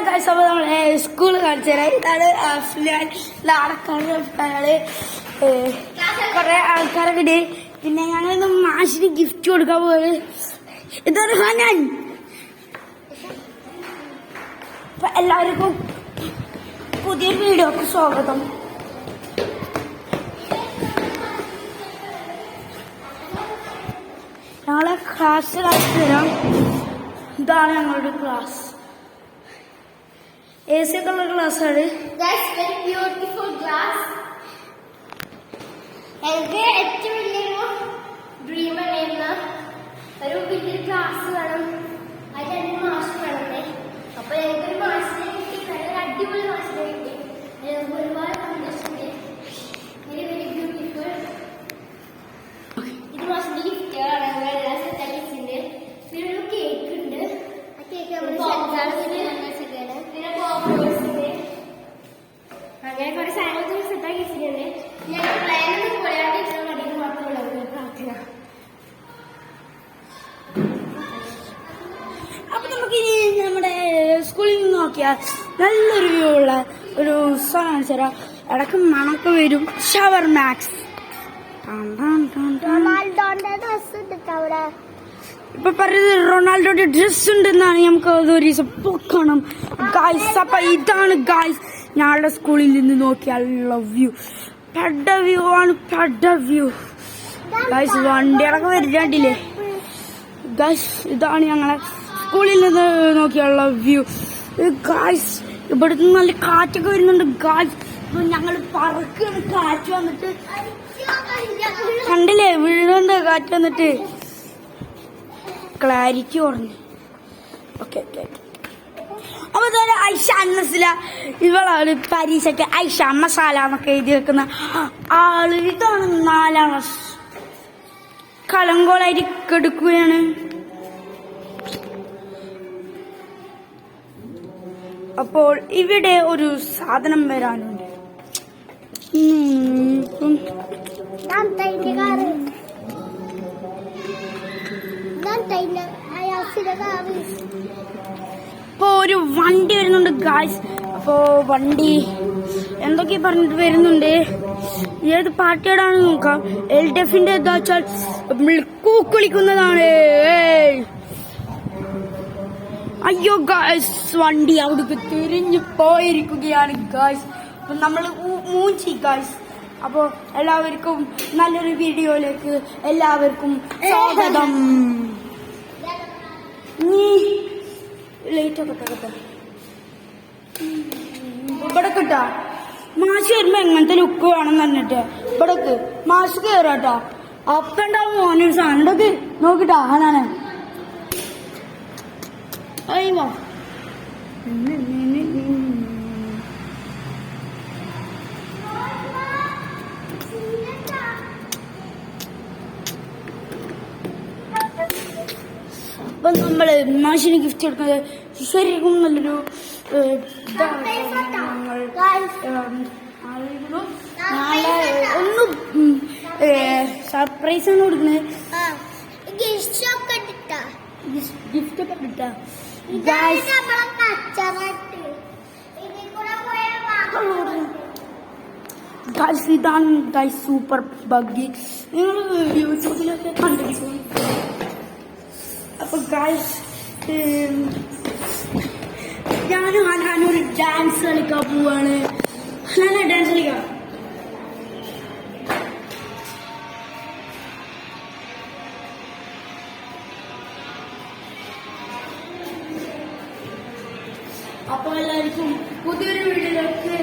Guys അപ്പോൾ നമ്മളെ school കാണിച്ചു തരാം. ഇതാണ് ആൾക്കാര് കുറെ ആൾക്കാരൊക്കെ ഉണ്ട്. പിന്നെ ഞങ്ങളിന്ന് മാഷിന് ഗിഫ്റ്റ് കൊടുക്കാൻ പോയത്. ഇതാണ് ഹനാൻ. അപ്പൊ എല്ലാവർക്കും പുതിയൊരു വീഡിയോക്ക് സ്വാഗതം. ഞങ്ങളെ ക്ലാസ് കാണിച്ചു തരാം. ഇതാണ് ഞങ്ങളുടെ ക്ലാസ്. AC കളർ ക്ലാസ് ആണ്. Beautiful class. എനിക്ക് ഏറ്റവും വലിയൊരു ഡ്രീം ഉണ്ടായിരുന്ന ഒരു വലിയൊരു ക്ലാസ് വേണം. അതിൽ എൻ്റെ മാഷ് വേണമേ. അപ്പൊ എനിക്കൊരു മാഷിനെ കിട്ടി. നല്ല അടിപൊളി മാഷിനെ കിട്ടി. എനിക്ക് ഒരുപാട് സന്തോഷമുണ്ട്. Very very beautiful. ഇത് മാഷിന്റെ ഗിഫ്റ്റുകളാണ്. എല്ലാ സെറ്റാക്കിച്ചിട്ടുണ്ട്. പിന്നെ ഒരു കേക്ക് ഉണ്ട്. ആ കേക്ക് പിന്നെ പോപ്പേഴ്സിന്റെ അങ്ങനെ കുറെ സാധനങ്ങൾ സെറ്റാക്കി വെച്ചിട്ടുണ്ട്. ഞാൻ പ്ലാനൊന്നും പൊളിയാണ്ട് ഇഷ്ടം മടിയിൽ മാത്രമേ ഉള്ളൂ പ്രാർത്ഥന. അപ്പൊ നമുക്ക് ഇനി നമ്മുടെ സ്കൂളിൽ നിന്ന് നോക്കിയാൽ നല്ലൊരു വ്യൂ ഉള്ള ഒരു സ്ഥലം കാണിച്ചു തരാം. ഇടയ്ക്ക് മണക്ക് വരും. Shower max. ഇപ്പൊ പറയുന്നത് റൊണാൾഡോയുടെ ഡ്രസ് ഉണ്ടെന്നാണ്. നമുക്ക് അതൊരു ദിവസം പൊക്കണം ഗായ്സ്. അപ്പൊ ഇതാണ് ഗായ്സ് ഞങ്ങളുടെ സ്കൂളിൽ നിന്ന് നോക്കിയാൽ വ്യൂ. പെഡ വ്യൂ ആണ്. പെഡ വ്യൂ ഗായ്സ്. വണ്ടികളൊക്കെ വരുന്നുണ്ടില്ലേ ഗായ്സ്. ഇതാണ് ഞങ്ങളെ സ്കൂളിൽ നിന്ന് നോക്കിയുള്ള വ്യൂ ഗായ്സ്. ഇവിടുന്ന് നല്ല കാറ്റൊക്കെ വരുന്നുണ്ട് ഗായ്സ്. ഞങ്ങൾ പറക്കാണ്. കാറ്റ് വന്നിട്ട് കണ്ടില്ലേ വീഴുന്നുണ്ട്. കാറ്റ് വന്നിട്ട് ക്ലാരിറ്റി കുറഞ്ഞു. Okay okay. അപ്പൊ ഇതാണ് ഐഷ അന്നസില. ഇവളാണ് പരീക്ഷയ്ക്ക് ഐഷ മസാല എന്നൊക്കെ എഴുതി വെക്കുന്ന ആള്. ഇതാണ് 4ാം ക്ലാസ്. കലങ്കോളായിട്ട് കെടുക്കുകയാണ്. അപ്പോൾ ഇവിടെ ഒരു സാധനം വരാനുണ്ട്. ഇപ്പൊ ഒരു വണ്ടി വരുന്നുണ്ട് ഗായ്സ്. അപ്പോ വണ്ടി എന്തൊക്കെ പറഞ്ഞിട്ട് വരുന്നുണ്ട്. ഏത് പാർട്ടിയോടാണ് നോക്കാം. LDFന്റെ എന്താ വെച്ചാൽ കൂക്കുളിക്കുന്നതാണ്. അയ്യോ ഗായ്സ്, വണ്ടി അവിടേക്ക് തിരിഞ്ഞു പോയിരിക്കുകയാണ് ഗായ്സ്. അപ്പൊ നമ്മള് മൂഞ്ചി ഗായ്സ്. അപ്പോ എല്ലാവർക്കും നല്ലൊരു വീഡിയോയിലേക്ക് എല്ലാവർക്കും സ്വാഗതം. ലേറ്റ് ഒക്കെ ഇവിടെ കിട്ടാ. മാഷ് വരുമ്പോ എങ്ങനത്തെ ലുക്ക് വേണം പറഞ്ഞിട്ട് ഇവിടക്ക് മാഷ് കയറാട്ടോ. അപ്പ ഉണ്ടാവും മോനൊരു സാധനം നോക്കിട്ടാ. ആനാണ് അയ്യോ. അപ്പൊ നമ്മള് മാഷിന് ഗിഫ്റ്റ് കൊടുക്കുന്നത് ശരിക്കും നല്ലൊരു നാളെ ഒന്നും സർപ്രൈസ് ആണ് കൊടുക്കുന്നത്. ഗിഫ്റ്റ് ഒക്കെ കിട്ടാ. ഇതാണ് ഗൈസ് സൂപ്പർ ബഗ്ഗി. നിങ്ങൾ യൂട്യൂബിലൊക്കെ കണ്ടിരിക്കും. അപ്പൊ ഗൈസ് ഞാനും ഹനാനൊരു ഡാൻസ് കളിക്കാൻ പോവാണ്. ഹനാന ഡാൻസ് കളിക്കാം. അപ്പൊ എല്ലാവർക്കും പുതിയൊരു വീഡിയോയിലേക്ക്